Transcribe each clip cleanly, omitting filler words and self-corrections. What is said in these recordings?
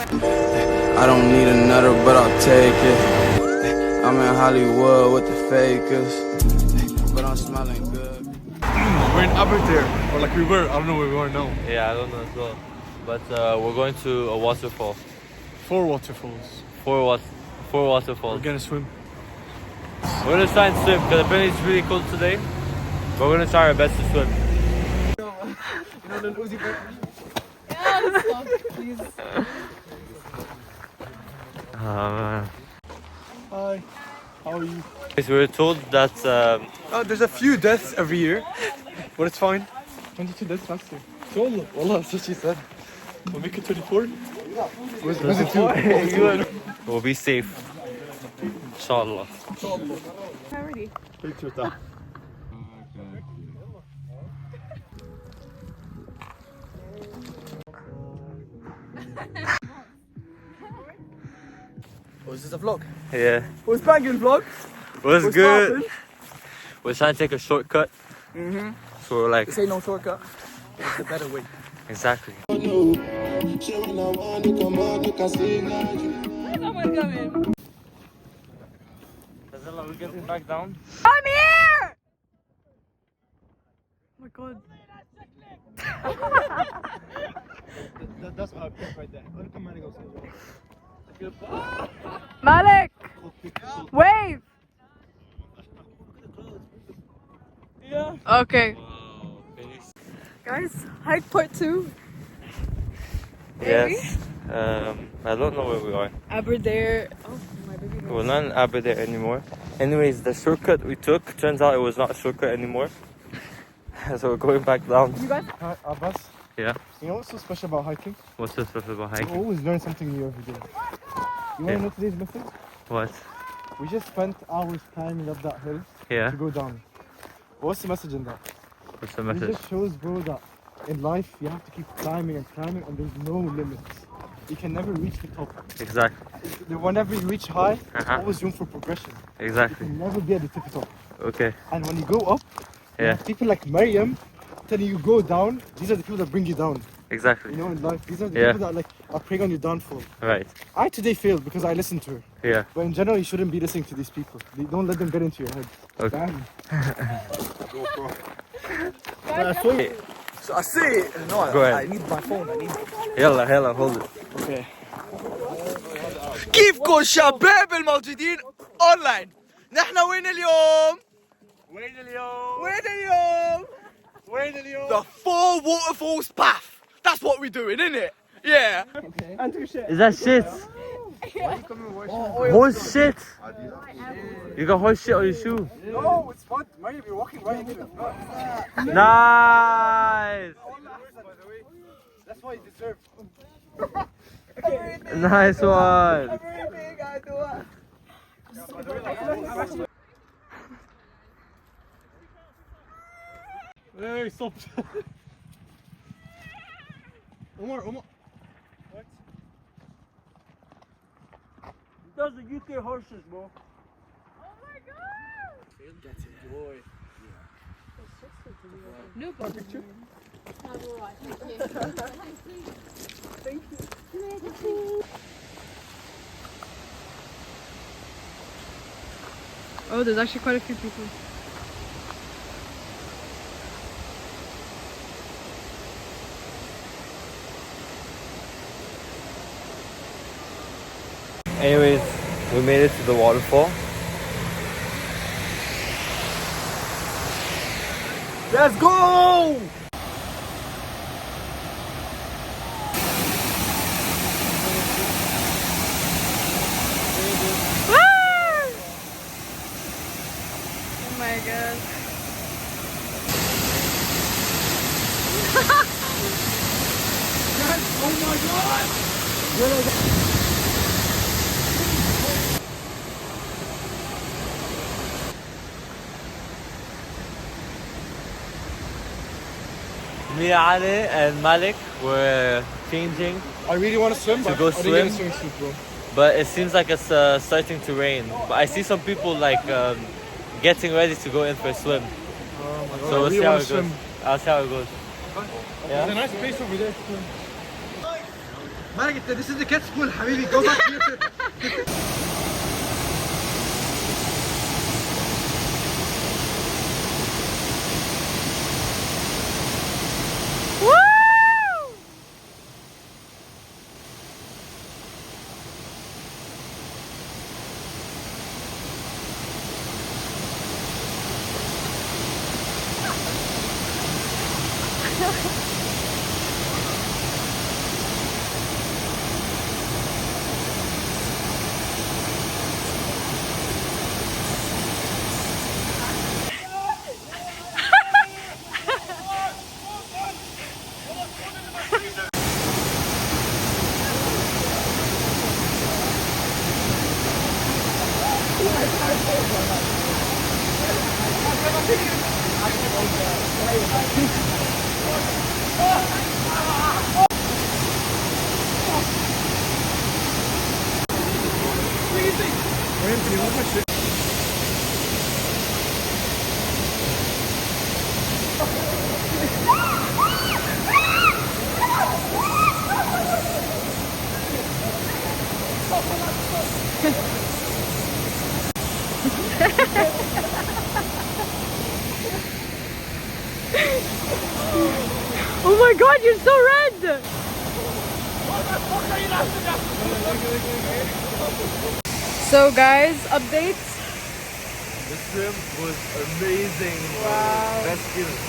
I don't need another, but I'll take it. I'm in Hollywood with the fakers, but I'm smelling good. We're in Aberdare, or like we were. I don't know where we are now. Yeah, I don't know as well. But we're going to a waterfall. 4 waterfalls. Four waterfalls. We're gonna swim. We're gonna try and swim because apparently it's really cold today. But we're gonna try our best to swim. Please. Man. Hi, how are you? We were told that There's a few deaths every year, but it's fine. 22 deaths last year. Wallah, that's what she said. We'll make it 24. Where's it 2? we'll be safe. Inshallah. Already. Picture that. Oh, is this a vlog? Yeah. What's banging vlog? What's good? We're trying to take a shortcut. So we're like... This ain't no shortcut. It's the better way. Exactly. Someone coming. Are we getting back down? I'm here! Oh my god. That's our pick right there. Welcome, Malik! Wave! Yeah. Okay. Guys, hike part 2. Yes. I don't know where we are. Aberdare. Oh, my baby. We're not in Aberdare anymore. Anyways, the shortcut we took, turns out it was not a shortcut anymore. So we're going back down. You guys? Hi, Abbas. Yeah. You know what's so special about hiking? What's so special about You hiking? always learn something new every day. You want to know today's message? What? We just spent hours climbing up that hill Yeah. to go down. What's the message in that? What's the It message? just shows, bro, that in life you have to keep climbing and climbing, and there's no limits. You can never reach the top. Exactly. Whenever you reach high, there's Uh-huh. always room for progression. You Exactly. can never be at the tippy top. Okay. And when you go up, Yeah. people like Maryam telling you go down, these are the people that bring you down. Exactly. You know, in life, these are the Yeah. people that like are preying on your downfall. Right. I today failed because I listened to her. Yeah. But in general, you shouldn't be listening to these people. Don't let them get into your head. Okay. Damn. So I see it. No, Go ahead. I need my phone. I need. يلا hold it. Okay. كيفكم شباب الموجودين اونلاين؟ نحن وين اليوم؟ وين اليوم؟ وين اليوم؟ وين اليوم؟ The 4 waterfalls path. That's what we're doing, innit? Yeah. Is that shit? Horse shit? You got horse shit on your shoe? No, it's fun. Maryam, you're walking right into it. Nice! That's why you deserve. Nice one! Hey, stop. Omar. What? Those are UK horses, bro. Oh my god! Get it, boy. No picture. Thank you. Oh, there's actually quite a few people. Anyways, we made it to the waterfall. Let's go! Oh my god. Oh my god! Me, Ali, and Malik were changing, I really want to swim, To but go I didn't get a swim? swimsuit, bro. but it seems like it's starting to rain. But I see some people like getting ready to go in for a swim. Oh my god. So I we'll really see how want it to goes. swim. I'll see how it goes. There's a nice place over there. Margit, this is the kids' pool, Habibi. Go back here. Oh my god, you're so red! So guys, updates. The swim was amazing. Wow. Best feeling.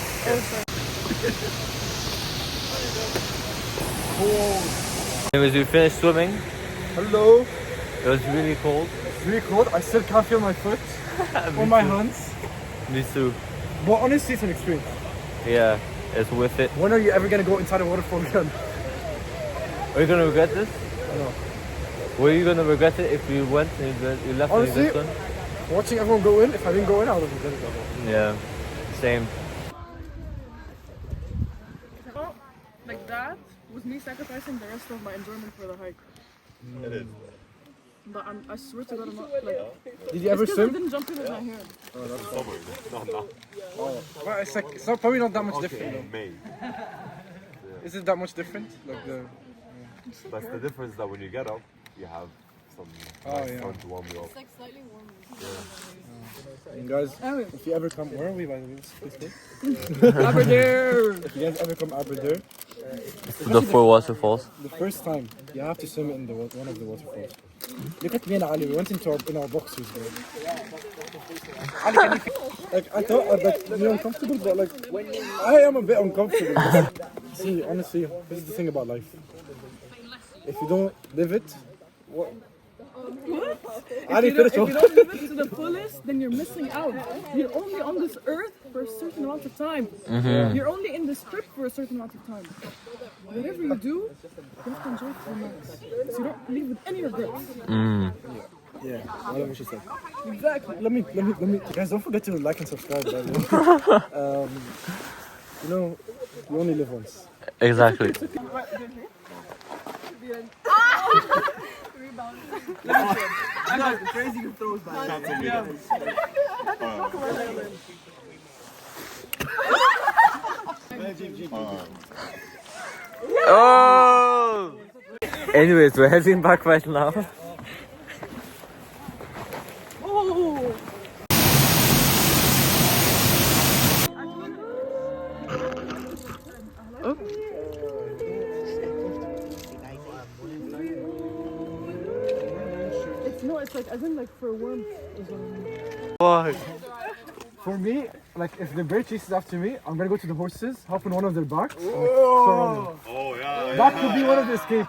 Anyways, we finished swimming. Hello. It was really cold. It's really cold. I still can't feel my foot or my hands. Me too. But honestly, it's an experience. Yeah, it's worth it. When are you ever gonna go inside a waterfall again? Are you gonna regret this? No. Were you gonna regret it if you went and you left and you Honestly, didn't swim? watching everyone go in, if I didn't go in, I would have regretted that. Yeah, same. Like that was me sacrificing the rest of my enjoyment for the hike. It is. But I swear to God, I'm not like. Did you ever I swim? didn't jump in with my hair. Well, it's not probably not that much different. Though. May. Is it that much different? Like the. That's the difference that when you get up, you have some Oh, nice yeah. sun to warm you up. It's like slightly warmer. And guys, Anyway. if you ever come, where are we by the way? This place? Aberdeen! If you guys ever come Aberdeen, The 4 waterfalls. the first time you have to swim in the one of the waterfalls. Look at me and Ali. We went into in our boxers, bro. Ali, can you like I thought like you're uncomfortable, but like I am a bit uncomfortable. See, honestly, this is the thing about life. If you don't live it, what? Ali, finish If you don't live it to the fullest, then you're missing out. You're only on this earth for a certain amount of time. You're only in this trip for a certain amount of time. Whatever you do, you have to enjoy it to the max. So you don't leave with any regrets. Yeah, whatever she said. Exactly. Let me. Guys, don't forget to like and subscribe. By the way. You know, you only live once. Exactly. Crazy who throws back. Oh! Anyways, we're heading back right now. Oh! It's like, as in like for warmth. What? For me, like if the bear chases after me, I'm gonna go to the horses, hop on one of their backs. And, like, surround them. Oh yeah. That could be one of the escapes.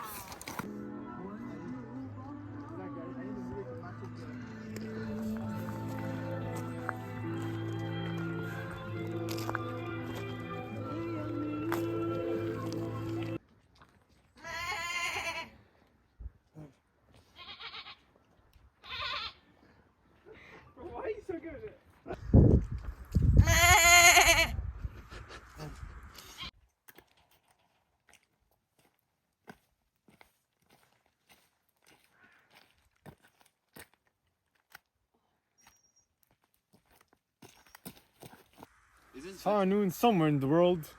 It's high noon somewhere in the world.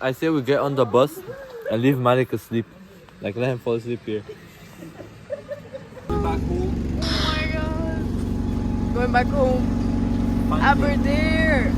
I say we get on the bus and leave Malik asleep. Like let him fall asleep here. Oh my god. Going back home. Aber there.